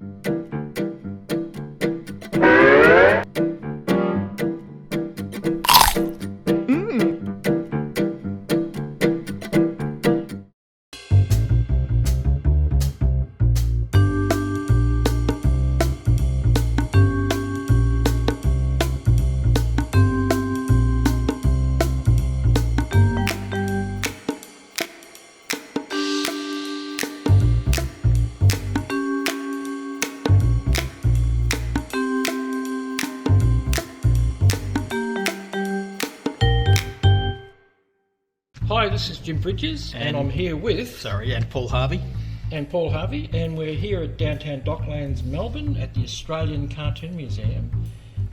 Hi, this is Jim Bridges, and I'm here with... and Paul Harvey. And Paul Harvey, and we're here at downtown Docklands, Melbourne, at the Australian Cartoon Museum.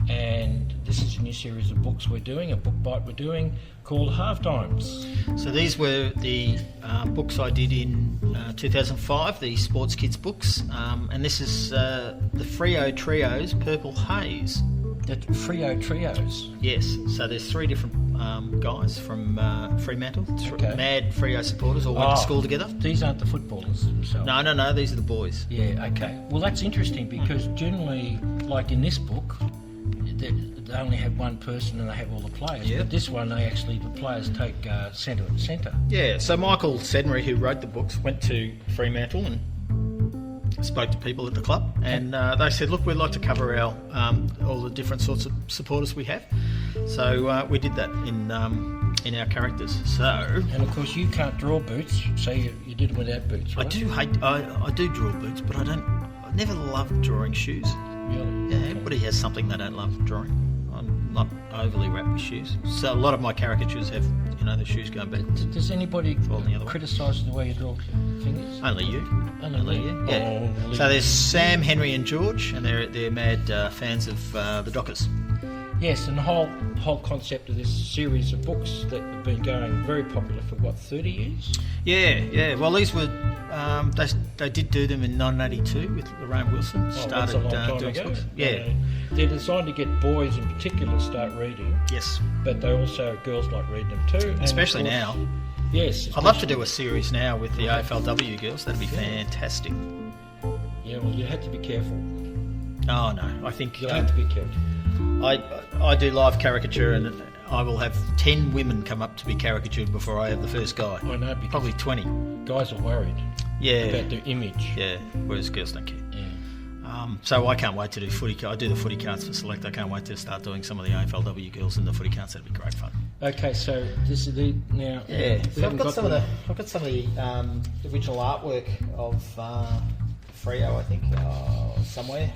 And this is a new series of books we're doing, a book bite we're doing, called Half Times. So these were the books I did in 2005, the Sports Kids books. And this is the Freo Trio's Purple Haze. The Freo Trios? Yes, so there's three different guys from Fremantle, Okay. mad Freo supporters, all went to school together. These aren't the footballers themselves? No, these are the boys. Yeah, okay. Well, that's interesting because generally, like in this book, they only have one person and they have all the players. Yeah. But this one, the players take centre and centre. Yeah, so Michael Sedunary, who wrote the books, went to Fremantle and spoke to people at the club, and they said, look, we'd like to cover our all the different sorts of supporters we have. So we did that in our characters. So, and of course you can't draw boots, so you did it without boots, right? I do draw boots, but I never loved drawing shoes. Really? Yeah, Okay. everybody has something they don't love drawing. I'm not overly wrapped with shoes. So a lot of my caricatures have, the shoes going back. Does anybody Falling the other way. criticise the way you draw fingers? Only you. Only you. Yeah. Only So there's Sam, Henry, and George, and they're mad fans of the Dockers. Yes, and the whole concept of this series of books that have been going very popular for 30 years? Yeah. Well, these were they did do them in 1982 with Lorraine Wilson. That's a long time doing ago. books. Yeah. They're designed to get boys in particular to start reading. Yes. But they also girls like reading them too. And Especially of course, now. Yes. I'd love to do a series now with the AFLW girls. That'd be fantastic. Yeah, well, you have to be careful. Oh no, I think You'll have to be careful. I do live caricature, and I will have 10 women come up to be caricatured before I have the first guy. I know, because Probably 20. guys are worried about their image. Yeah, whereas girls don't care. Yeah. So I can't wait to do footy. I do the footy cards for Select. I can't wait to start doing some of the AFLW girls in the footy cards. That'd be great fun. Okay, so this is the now. Yeah, we I've haven't got some of the original artwork of Freo, I think, somewhere.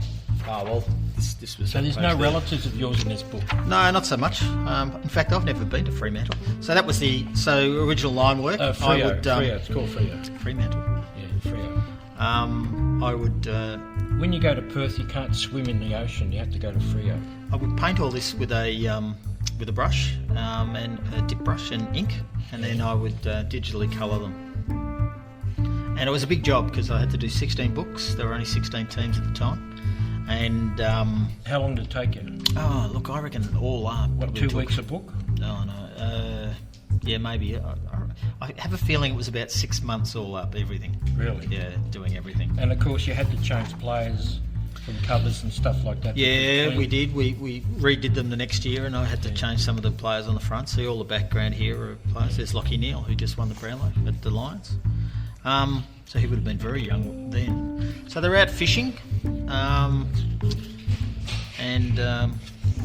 Oh well, this was. So there's no relatives of yours in this book. No, not so much. In fact, I've never been to Fremantle. So that was the original line work. Freo. Freo. It's called Freo. Fremantle. Yeah, Freo. I would. When you go to Perth, you can't swim in the ocean. You have to go to Freo. I would paint all this with a brush and a dip brush and ink, and then I would digitally colour them. And it was a big job because I had to do 16 books. There were only 16 teams at the time. And how long did it take you? Oh, look, I reckon all up. What, 2 weeks a book? No. Yeah, maybe. I have a feeling it was about 6 months all up, everything. Really? Yeah, doing everything. And of course, you had to change players from covers and stuff like that. Yeah, we did. We redid them the next year, and I had to change some of the players on the front. See all the background here are players. There's Lockie Neal, who just won the Brownlow at the Lions. So he would have been very young then. So they're out fishing, and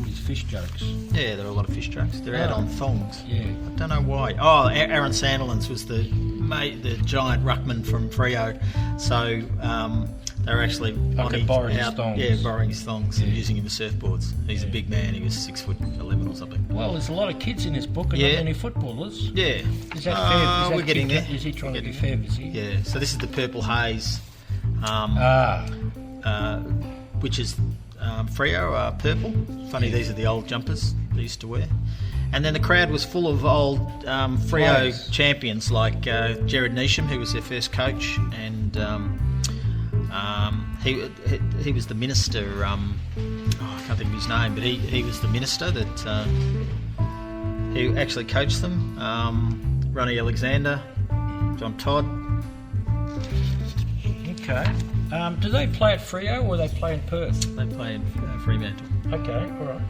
these fish jokes. Yeah, there are a lot of fish jokes. They're out on thongs. Yeah, I don't know why. Oh, Aaron Sandilands was the giant ruckman from Freo. So they're actually borrowing his thongs. Yeah, borrowing his thongs and using him as surfboards. He's a big man. He was 6'11" or something. Well, there's a lot of kids in this book and not many footballers. Yeah. Is that fair? We're getting there. Is he trying to be fair, is he? Yeah. So this is the Purple Haze, which is Freo purple. Funny, these are the old jumpers they used to wear. And then the crowd was full of old Freo champions like Jared Neesham, who was their first coach, and he was the minister. I can't think of his name, but he was the minister that who actually coached them. Ronnie Alexander, John Todd. Okay. Do they play at Freo or they play in Perth? They play in Fremantle. Okay, all right.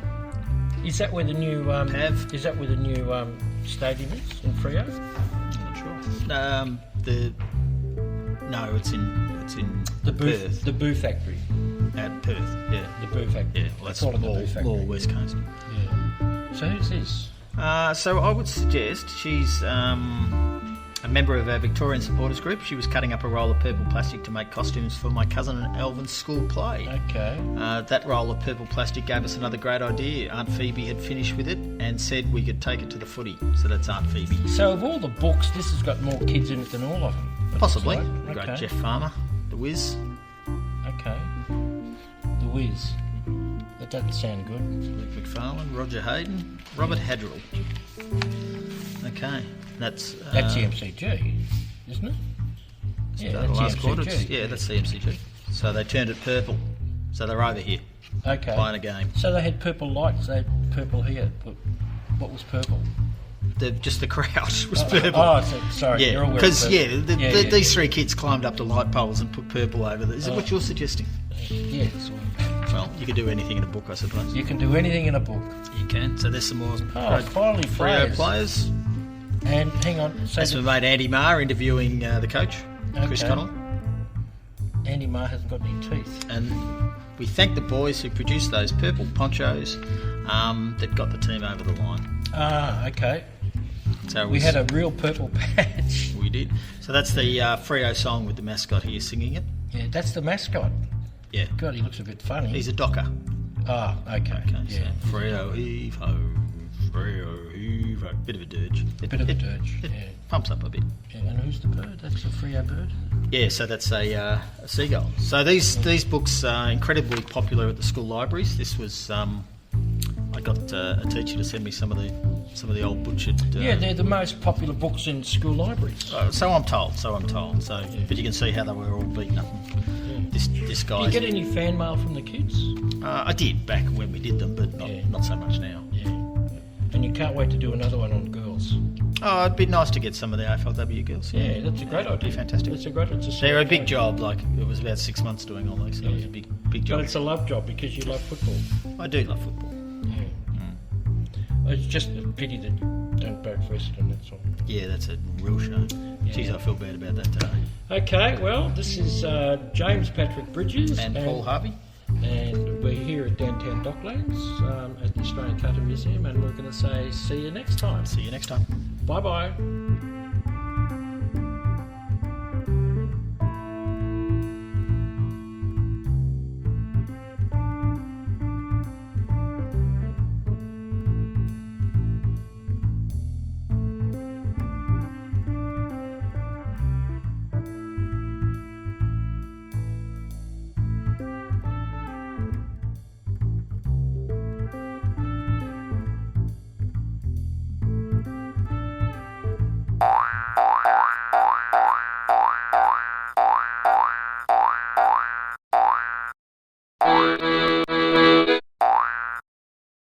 Is that where the new Pav? Is that where the new stadium is in Freo? I'm not sure. No, it's in The Perth. The Boo Factory. At Perth, yeah. The Boo Factory. Yeah, well, that's Call it the Boo Factory. more West Coast. Yeah. So who's this? So I would suggest she's a member of our Victorian supporters group. She was cutting up a roll of purple plastic to make costumes for my cousin and Alvin's school play. Okay. That roll of purple plastic gave us another great idea. Aunt Phoebe had finished with it and said we could take it to the footy. So that's Aunt Phoebe. So of all the books, this has got more kids in it than all of them. it Possibly. looks The like. great Okay. Jeff Farmer, the Whiz. Okay. The Whiz. That doesn't sound good. Luke McFarlane, Roger Hayden, Robert Hadrill. Okay, that's That's the MCG, isn't it? Yeah, the that's last the quarter. MCG. Yeah, that's the MCG. So they turned it purple. So they're over here Okay. playing a game. So they had purple lights. They had purple here. What was purple? Just the crowd was purple. Oh, sorry. Yeah, you're aware of because purple. these three kids climbed up the light poles and put purple over there. Is that what you're suggesting? Yes. Well, you could do anything in a book, I suppose. You can do anything in a book. You can. So there's some more Oh, finally Freo players. players. And hang on. So That's my mate Andy Marr interviewing the coach, Chris Okay. Connell. Andy Marr hasn't got any teeth. And we thank the boys who produced those purple ponchos that got the team over the line. Ah, okay. So it We was- had a real purple patch. We did. So that's the Freo song with the mascot here singing it. Yeah, that's the mascot. Yeah. God, he looks a bit funny. He's a docker. Ah, okay. Okay, Yeah. so Freo heave ho, Freo heave ho. Bit of a dirge. Bit of a dirge, It yeah. pumps up a bit. Yeah, and who's the bird? That's a Freo bird. Yeah, so that's a seagull. So these books are incredibly popular at the school libraries. This was I got a teacher to send me some of the old butchered. Yeah, they're the most popular books in school libraries. So I'm told. So, but you can see how they were all beaten up. This guy. Do you get any fan mail from the kids? I did back when we did them, but not so much now. Yeah. And you can't wait to do another one on girls. Oh, it'd be nice to get some of the AFLW girls. Yeah, that's a great idea. It'd be fantastic. It's a They're a big job. Like it was about 6 months doing all these. So it was a big But job. it's a love job because you love football. I do love football. Yeah. It's just a pity that you don't vote for Essendon, that's all. Yeah, that's a real shame. Jeez, I feel bad about that today. Okay, well, this is James Patrick Bridges And Paul Harvey. And we're here at Downtown Docklands at the Australian Cartoon Museum, and we're going to say see you next time. See you next time. Bye-bye.